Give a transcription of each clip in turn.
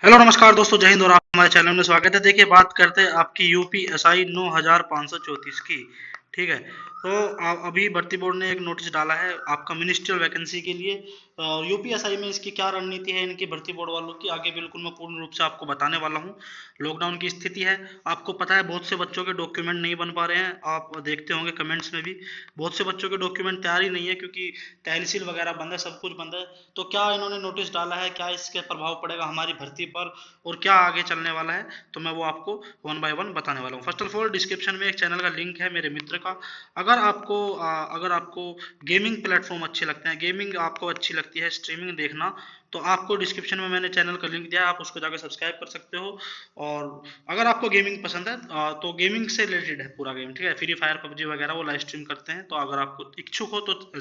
Hello नमस्कार दोस्तों, जय हिंद और आप हमारे चैनल में स्वागत है। देखिए, बात करते हैं आपकी यूपीएसआई 9534 की। ठीक है, तो अभी भर्ती बोर्ड ने एक नोटिस डाला है आपका मिनिस्ट्रियल वैकेंसी के लिए। और यूपीएसआई में इसकी क्या रणनीति है इनकी भर्ती बोर्ड वालों की, आगे बिल्कुल मैं पूर्ण रूप से आपको बताने वाला हूँ। लॉकडाउन की स्थिति है, आपको पता है बहुत से बच्चों के डॉक्यूमेंट नहीं बन पा रहे हैं। आप देखते होंगे कमेंट्स में भी बहुत से बच्चों के डॉक्यूमेंट तैयार ही नहीं है, क्योंकि तहसील वगैरह बंद है, सब कुछ बंद है। तो क्या इन्होंने नोटिस डाला है, क्या इसके प्रभाव पड़ेगा हमारी भर्ती पर और क्या आगे चलने वाला है, तो मैं वो आपको वन बाय वन बताने वाला हूँ। फर्स्ट ऑफ ऑल, डिस्क्रिप्शन में एक चैनल का लिंक है मेरे मित्र का। अगर आपको गेमिंग प्लेटफॉर्म अच्छे लगते हैं, गेमिंग आपको अच्छी लगती है स्ट्रीमिंग देखना, तो आपको डिस्क्रिप्शन में मैंने चैनल का लिंक दिया है, आप उसको जाकर सब्सक्राइब कर सकते हो। और अगर आपको गेमिंग पसंद है तो गेमिंग से रिलेटेड है पूरा गेम, ठीक है। फ्री फायर, पबजी वगैरह वो लाइव स्ट्रीम करते हैं, तो अगर आपको इच्छुक हो तो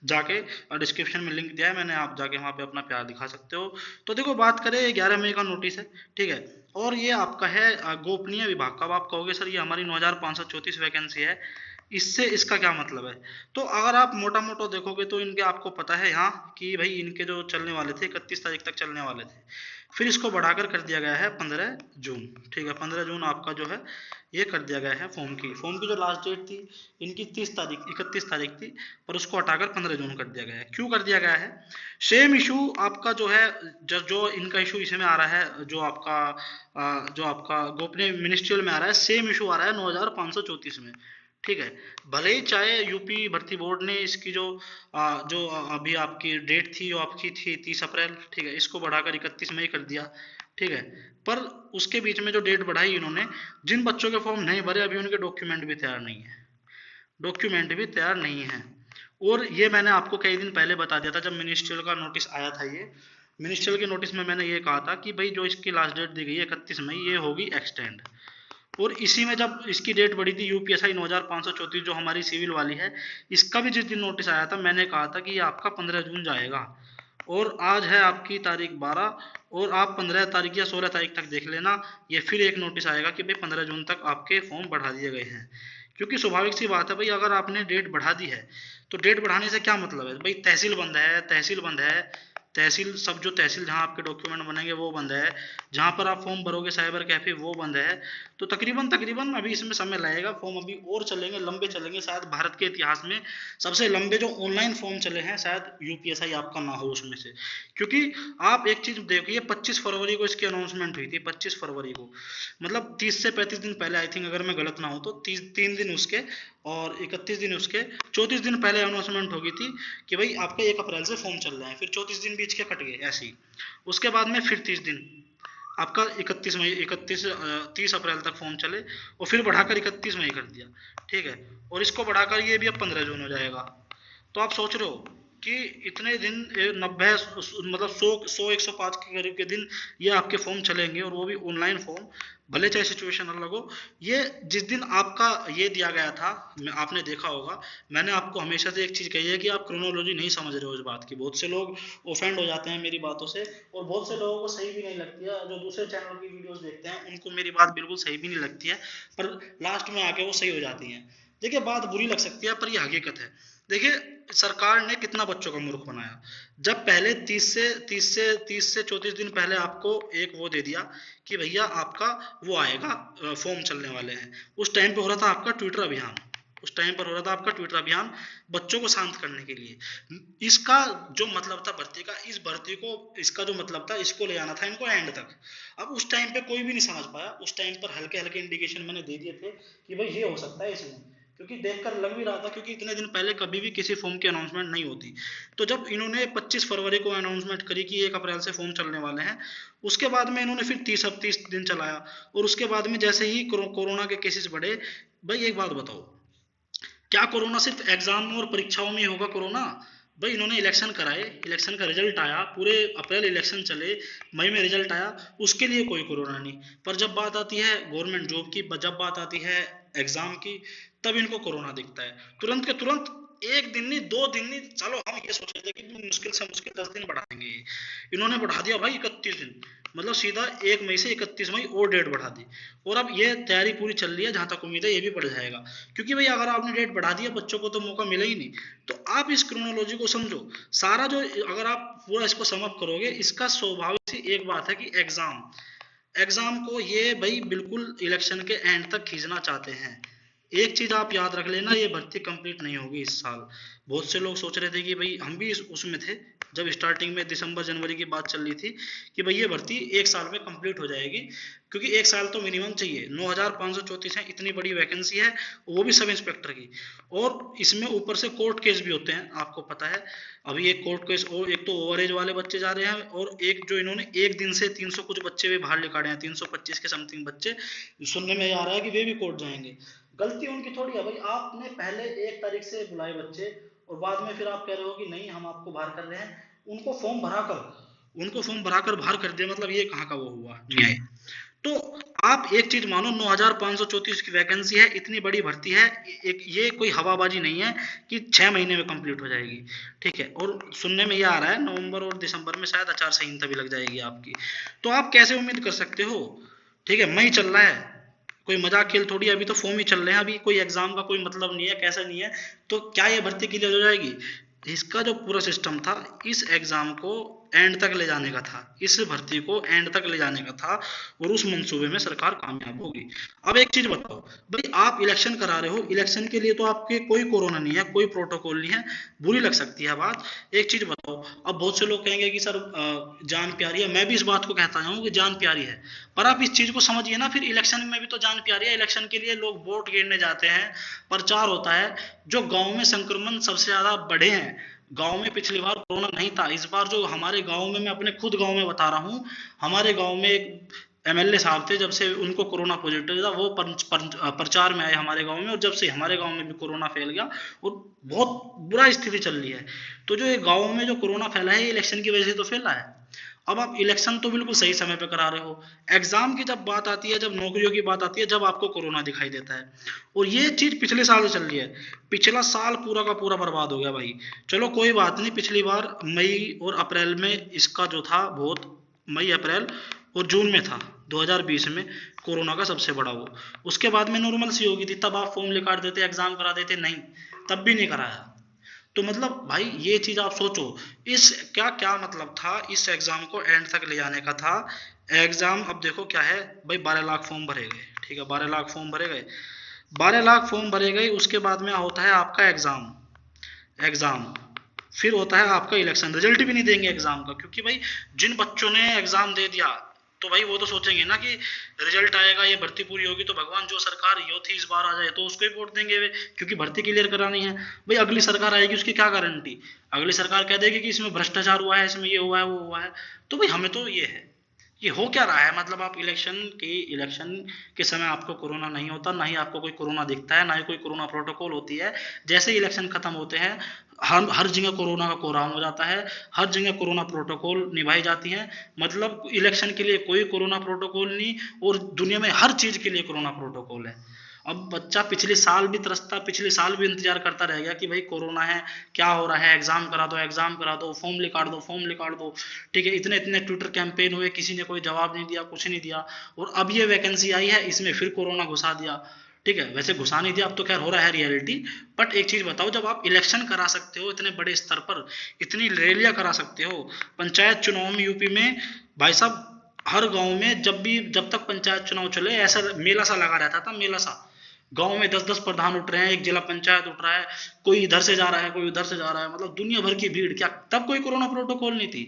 जाके डिस्क्रिप्शन में लिंक दिया है मैंने, आप जाके वहाँ पे अपना प्यार दिखा सकते हो। तो देखो, बात करें 11 मई का नोटिस है, ठीक है। और ये आपका है गोपनीय विभाग का। अब आप कहोगे सर ये हमारी 9534 वैकेंसी है, इससे इसका क्या मतलब है। तो अगर आप मोटा मोटा देखोगे तो इनके आपको पता है यहाँ कि भाई इनके जो चलने वाले थे 31 तारीख तक चलने वाले थे, फिर इसको बढ़ाकर कर दिया गया है 15 जून। ठीक है, 15 जून आपका जो है ये कर दिया गया है। फॉर्म की जो लास्ट डेट थी इनकी 31 तारीख थी, पर उसको हटाकर 15 जून कर दिया गया है। क्यों कर दिया गया है? सेम इशू आपका जो है, जो इनका इशू इसमें आ रहा है, जो आपका गोपनीय मिनिस्ट्रियल में आ रहा है, सेम इशू आ रहा है 9534 में। ठीक है, भले ही चाहे यूपी भर्ती बोर्ड ने इसकी जो अभी आपकी डेट थी, वो आपकी थी 30 अप्रैल, ठीक है, इसको बढ़ाकर 31 मई कर दिया। ठीक है, पर उसके बीच में जो डेट बढ़ाई इन्होंने, जिन बच्चों के फॉर्म नहीं भरे अभी उनके डॉक्यूमेंट भी तैयार नहीं है। और ये मैंने आपको कई दिन पहले बता दिया था जब मिनिस्ट्रियल का नोटिस आया था। ये मिनिस्ट्रियल के नोटिस में मैंने ये कहा था कि भाई जो इसकी लास्ट डेट दी गई है 31 मई, ये होगी एक्सटेंड। और इसी में जब इसकी डेट बढ़ी थी यूपीएसआई 9534 जो हमारी सिविल वाली है, इसका भी जिस दिन नोटिस आया था मैंने कहा था कि ये आपका 15 जून जाएगा। और आज है आपकी तारीख 12, और आप 15 तारीख या 16 तारीख तक देख लेना, ये फिर एक नोटिस आएगा कि भाई 15 जून तक आपके फॉर्म बढ़ा दिए गए हैं। क्योंकि स्वाभाविक सी बात है भाई, अगर आपने डेट बढ़ा दी है तो डेट बढ़ाने से क्या मतलब है भाई, तहसील बंद है, तहसील सब जो तहसील जहाँ आपके डॉक्यूमेंट बनेंगे वो बंद है, जहाँ पर आप फॉर्म भरोगे साइबर कैफे वो बंद है। तो तकरीबन तकरीबन अभी इसमें समय लगेगा, फॉर्म अभी और चलेंगे, लंबे चलेंगे, शायद भारत के इतिहास में सबसे लंबे जो ऑनलाइन फॉर्म चले हैं शायद यूपीएसआई आपका ना हो उसमें से। क्योंकि आप एक चीज देखिए, 25 फरवरी को इसकी अनाउंसमेंट हुई थी, 25 फरवरी को, मतलब 30 से 35 दिन पहले, आई थिंक, अगर मैं गलत ना हूँ तो 3 दिन उसके और 31 दिन उसके, 34 दिन पहले अनाउंसमेंट हो गई थी कि भाई आपके 1 अप्रैल से फॉर्म चल रहे हैं। फिर 34 दिन बीच के कट गए ऐसे ही। उसके बाद में फिर 30 दिन, आपका 31 मई, 30 अप्रैल तक फॉर्म चले, और फिर बढ़ाकर 31 मई कर दिया। ठीक है, और इसको बढ़ाकर ये भी अब 15 जून हो जाएगा। तो आप सोच रहे हो कि इतने दिन, 90, मतलब 100 105 के करीब के दिन ये आपके फॉर्म चलेंगे, और वो भी ऑनलाइन फॉर्म, भले चाहे सिचुएशन अलग हो। ये जिस दिन आपका ये दिया गया था, आपने देखा होगा, मैंने आपको हमेशा से एक चीज़ कही है कि आप क्रोनोलॉजी नहीं समझ रहे हो इस बात की। बहुत से लोग ऑफेंड हो जाते हैं मेरी बातों से, और बहुत से लोगों को सही भी नहीं लगती है, जो दूसरे चैनल की वीडियोस देखते हैं उनको मेरी बात बिल्कुल सही भी नहीं लगती है, पर लास्ट में आके वो सही हो जाती हैं। देखिए, बात बुरी लग सकती है पर ये हकीकत है। देखिए, सरकार ने कितना बच्चों का मूर्ख बनाया। जब पहले 30 से 34 दिन पहले आपको एक वो दे दिया कि भैया आपका वो आएगा, फॉर्म चलने वाले हैं। उस टाइम पे हो रहा था आपका ट्विटर अभियान, बच्चों को शांत करने के लिए। इसका जो मतलब था भर्ती का, इस भर्ती को, इसका जो मतलब था, इसको ले आना था इनको एंड तक। अब उस टाइम पे कोई भी नहीं समझ पाया। उस टाइम पर हल्के हल्के इंडिकेशन मैंने दे दिए थे कि भाई ये हो सकता है इसमें, क्योंकि देखकर लग भी रहा था, क्योंकि इतने दिन पहले कभी भी किसी फॉर्म की अनाउंसमेंट नहीं होती। तो जब इन्होंने 25 फरवरी को अनाउंसमेंट करी कि 1 अप्रैल से फॉर्म चलने वाले हैं, उसके बाद में इन्होंने फिर 30 दिन चलाया। और उसके बाद में जैसे ही कोरोना के केसेस बढ़े, भाई एक बात बताओ, क्या कोरोना सिर्फ एग्जाम और परीक्षाओं में होगा कोरोना? भाई इन्होंने इलेक्शन कराए, इलेक्शन का रिजल्ट आया, पूरे अप्रैल इलेक्शन चले, मई में रिजल्ट आया, उसके लिए कोई कोरोना नहीं। पर जब बात आती है गवर्नमेंट जॉब की, जब बात आती है एग्जाम की, तब इनको कोरोना दिखता है, तुरंत के तुरंत एक दिन नहीं, 2 दिन नहीं, चलो हम ये सोच रहे थे कि मुश्किल से मुश्किल 10 दिन बढ़ा देंगे, इन्होंने बढ़ा दिया भाई 31 दिन। मतलब सीधा 1 मई से 31 मई और डेट बढ़ा दी। और अब ये तैयारी पूरी चल रही है, जहां तक उम्मीद है ये भी बढ़ जाएगा, क्योंकि भाई अगर आपने डेट बढ़ा दिया बच्चों को तो मौका मिला ही नहीं। तो आप इस क्रोनोलॉजी को समझो सारा, जो अगर आप पूरा इसको समअप करोगे, इसका स्वाभाविक सी एक बात है कि एग्जाम को ये भाई बिल्कुल इलेक्शन के एंड तक खींचना चाहते हैं। एक चीज आप याद रख लेना, ये भर्ती कंप्लीट नहीं होगी इस साल। बहुत से लोग सोच रहे थे कि भाई, हम भी उसमें थे जब स्टार्टिंग में दिसंबर जनवरी की बात चल रही थी कि भाई ये भर्ती 1 साल में कंप्लीट हो जाएगी, क्योंकि 1 साल तो मिनिमम चाहिए। 9,534 है, इतनी बड़ी वैकेंसी है, वो भी सब इंस्पेक्टर की। और इसमें ऊपर से कोर्ट केस भी होते हैं, आपको पता है। अभी एक कोर्ट केस, और एक तो ओवरेज वाले बच्चे जा रहे हैं, और एक जो इन्होंने एक दिन से 300 कुछ बच्चे भी बाहर निकाले हैं, 325 के समथिंग बच्चे सुनने में आ रहा है कि वे भी कोर्ट जाएंगे। गलती उनकी थोड़ी है भाई, आपने पहले 1 तारीख से बुलाए बच्चे, और बाद में फिर आप कह रहे हो कि नहीं हम आपको बाहर कर रहे हैं। उनको फॉर्म भराकर बाहर कर दिया, मतलब ये कहाँ का वो हुआ न्याय। तो आप एक चीज मानो, 9,534 की वैकेंसी है, इतनी बड़ी भर्ती है, एक ये कोई हवाबाजी नहीं है कि 6 महीने में कंप्लीट हो जाएगी। ठीक है, और सुनने में ये आ रहा है नवंबर और दिसंबर में शायद आचार संहिता भी लग जाएगी आपकी। तो आप कैसे उम्मीद कर सकते हो? ठीक है, मई चल रहा है, कोई मजाक खेल थोड़ी, अभी तो फॉर्म ही चल रहे हैं, अभी कोई एग्जाम का कोई मतलब नहीं है, कैसा नहीं है। तो क्या ये भर्ती क्लियर हो जाएगी? इसका जो पूरा सिस्टम था, इस एग्जाम को एंड तक ले जाने का था, इस भर्ती को एंड तक ले जाने का था, और उस मंसूबे में सरकार कामयाब होगी। अब एक चीज बताओ भाई, आप इलेक्शन करा रहे हो, इलेक्शन के लिए तो आपके कोई कोरोना नहीं है, कोई प्रोटोकॉल नहीं है, बुरी लग सकती है बात। एक चीज बताओ, अब बहुत से लोग कहेंगे कि सर जान प्यारी है, मैं भी इस बात को कहता हूँ कि जान प्यारी है, पर आप इस चीज को समझिए ना, फिर इलेक्शन में भी तो जान प्यारी है। इलेक्शन के लिए लोग वोट गिरने जाते हैं, प्रचार होता है। जो गांव में संक्रमण सबसे ज्यादा बढ़े हैं, गांव में पिछली बार कोरोना नहीं था, इस बार जो हमारे गांव में, मैं अपने खुद गांव में बता रहा हूँ, हमारे गांव में एक एमएलए साहब थे, जब से उनको कोरोना पॉजिटिव था, वो प्रचार में आए हमारे गांव में, और जब से हमारे गांव में भी कोरोना फैल गया, और बहुत बुरा स्थिति चल रही है। तो जो ये गांव में जो कोरोना फैला है, ये इलेक्शन की वजह से तो फैला है। अब आप इलेक्शन तो बिल्कुल सही समय पे करा रहे हो, एग्जाम की जब बात आती है, जब नौकरियों की बात आती है, जब आपको कोरोना दिखाई देता है। और ये चीज पिछले साल से चल रही है, पिछला साल पूरा का पूरा बर्बाद हो गया भाई। चलो कोई बात नहीं, पिछली बार मई और अप्रैल में इसका जो था बहुत, मई अप्रैल और जून में था 2020 में कोरोना का सबसे बड़ा वो। उसके बाद में नॉर्मल सी होगी थी, तब आप फॉर्म निकाल देते, एग्जाम करा देते, नहीं तब भी नहीं कराया। तो मतलब भाई ये चीज आप सोचो, इस क्या क्या मतलब था, इस एग्जाम को एंड तक ले जाने का था। एग्जाम अब देखो क्या है भाई, 12 लाख फॉर्म भरे गए, ठीक है, 12 लाख फॉर्म भरे गए, 12 लाख फॉर्म भरे गए, उसके बाद में होता है आपका एग्जाम, फिर होता है आपका इलेक्शन। रिजल्ट भी नहीं देंगे एग्जाम का, क्योंकि भाई जिन बच्चों ने एग्जाम दे दिया, तो भाई वो तो सोचेंगे ना कि रिजल्ट आएगा, ये भर्ती पूरी होगी, तो भगवान जो सरकार यो थी इस बार आ जाए, तो उसको ही वोट देंगे वे, क्योंकि भर्ती क्लियर करानी है। भाई अगली सरकार आएगी, उसकी क्या गारंटी? अगली सरकार कह देगी कि इसमें भ्रष्टाचार हुआ है, इसमें ये हुआ है, वो हुआ है। तो भाई हमें तो ये है, ये हो क्या रहा है? मतलब आप इलेक्शन के समय आपको कोरोना नहीं होता, ना ही आपको कोई कोरोना दिखता है, ना ही कोई कोरोना प्रोटोकॉल होती है। जैसे ही इलेक्शन खत्म होते हैं, हर जगह कोरोना का कोराम हो जाता है, हर जगह कोरोना प्रोटोकॉल निभाई जाती हैं। मतलब इलेक्शन के लिए कोई कोरोना प्रोटोकॉल नहीं, और दुनिया में हर चीज के लिए कोरोना प्रोटोकॉल है। अब बच्चा पिछले साल भी त्रस्ता, पिछले साल भी इंतजार करता रह गया कि भाई कोरोना है, क्या हो रहा है, एग्जाम करा दो, एग्जाम करा दो, फॉर्म निकाल दो, फॉर्म निकाल दो। ठीक है, इतने इतने ट्विटर कैंपेन हुए, किसी ने कोई जवाब नहीं दिया, कुछ नहीं दिया। और अब ये वैकेंसी आई है, इसमें फिर कोरोना घुसा दिया। ठीक है, वैसे घुसा नहीं दिया, अब तो खैर हो रहा है रियलिटी। बट एक चीज बताओ, जब आप इलेक्शन करा सकते हो इतने बड़े स्तर पर, इतनी रैलियां करा सकते हो, पंचायत चुनाव में यूपी में, भाई साहब हर गांव में जब तक पंचायत चुनाव चले, ऐसा मेला सा लगा रहता था, मेला सा। गांव में 10-10 प्रधान उठ रहे हैं, एक जिला पंचायत उठ रहा है, कोई इधर से जा रहा है, कोई उधर से जा रहा है, मतलब दुनिया भर की भीड़। क्या तब कोई कोरोना प्रोटोकॉल नहीं थी?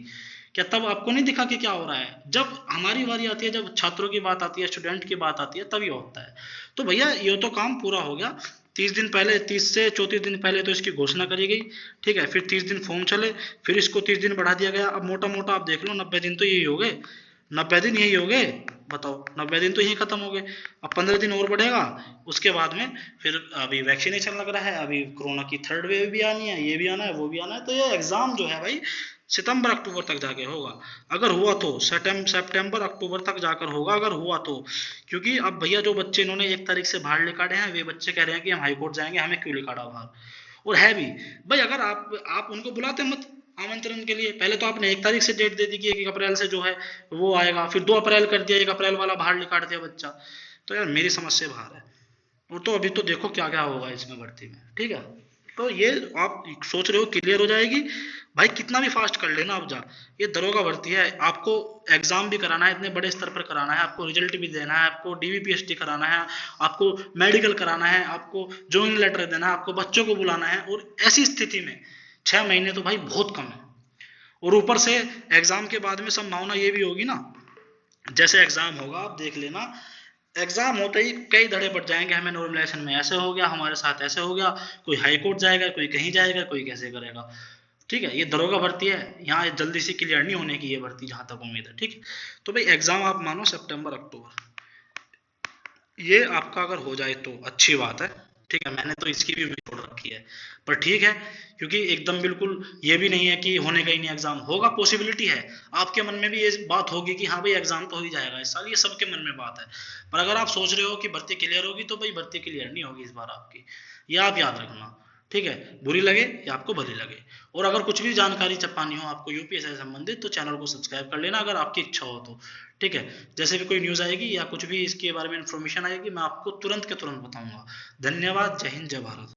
क्या तब आपको नहीं दिखा कि क्या हो रहा है? जब हमारी बारी आती है, जब छात्रों की बात आती है, स्टूडेंट की बात आती है, तब ये होता है। तो भैया ये तो काम पूरा हो गया। 30 दिन पहले, 30 से 34 दिन पहले तो इसकी घोषणा करी गई। ठीक है, फिर 30 दिन फॉर्म चले, फिर इसको 30 दिन बढ़ा दिया गया। अब मोटा मोटा आप देख लो, 90 दिन तो यही हो गए, 90 दिन यही हो गए। बताओ, 90 दिन तो यही खत्म हो गए। अब 15 दिन और बढ़ेगा, उसके बाद में फिर अभी वैक्सीनेशन लग रहा है, अभी कोरोना की थर्ड वेव भी आनी है, ये भी आना है, वो भी आना है। तो ये एग्जाम जो है भाई, सितंबर अक्टूबर तक जाके होगा, अगर हुआ तो। सितंबर अक्टूबर तक जाकर होगा, अगर हुआ तो। क्योंकि अब भैया जो बच्चे इन्होंने 1 तारीख से बाहर निकाले हैं, वे बच्चे कह रहे हैं कि हम हाईकोर्ट जाएंगे, हमें क्यों निकाला बाहर? और है भी। भाई अगर आप उनको बुलाते मत आमंत्रण के लिए, पहले तो आपने 1 तारीख से डेट दे दी कि 1 अप्रैल से जो है वो आएगा, फिर 2 अप्रैल कर दिया, 1 अप्रैल वाला बाहर निकाल दिया बच्चा। तो यार मेरी समझ से बाहर है। वो तो अभी तो देखो क्या क्या होगा इसमें भर्ती में, ठीक है। तो ये आप सोच रहे हो क्लियर हो जाएगी, भाई कितना भी फास्ट कर लेना आप जा। ये दरोगा भर्ती है, आपको एग्जाम भी कराना है, इतने बड़े स्तर पर कराना है, आपको रिजल्ट भी देना है, आपको डीवीपीएसटी कराना है, आपको मेडिकल कराना है, आपको ज्वाइनिंग लेटर देना है, आपको बच्चों को बुलाना है, और ऐसी स्थिति में 6 महीने तो भाई बहुत कम है। और ऊपर से एग्जाम के बाद में संभावना ये भी होगी ना, जैसे एग्जाम होगा आप देख लेना, एग्जाम होते ही कई धड़े पड़ जाएंगे, हमें नॉर्मलाइजेशन में ऐसे हो गया, हमारे साथ ऐसे हो गया, कोई हाई कोर्ट जाएगा, कोई कहीं जाएगा, कोई कैसे करेगा। ठीक है, ये दरोगा भर्ती है, यहाँ जल्दी से क्लियर नहीं होने की ये भर्ती, जहां तक उम्मीद है। ठीक है, तो भाई एग्जाम आप मानो सितंबर अक्टूबर, ये आपका अगर हो जाए तो अच्छी बात है। ठीक है, मैंने तो इसकी भी उम्मीद छोड़ रखी है, पर ठीक है, क्योंकि एकदम बिल्कुल ये भी नहीं है कि होने का ही नहीं, एग्जाम होगा, पॉसिबिलिटी है। आपके मन में भी ये बात होगी कि हाँ भाई एग्जाम तो हो ही जाएगा इस साल, ये सबके मन में बात है। पर अगर आप सोच रहे हो कि भर्ती क्लियर होगी, तो भाई भर्ती क्लियर नहीं होगी इस बार आपकी, ये आप याद रखना। ठीक है, बुरी लगे या आपको भली लगे। और अगर कुछ भी जानकारी पानी हो आपको यूपीएससी से संबंधित, तो चैनल को सब्सक्राइब कर लेना अगर आपकी इच्छा हो तो। ठीक है, जैसे भी कोई न्यूज़ आएगी या कुछ भी इसके बारे में इन्फॉर्मेशन आएगी, मैं आपको तुरंत के तुरंत बताऊंगा। धन्यवाद, जय हिंद, जय भारत।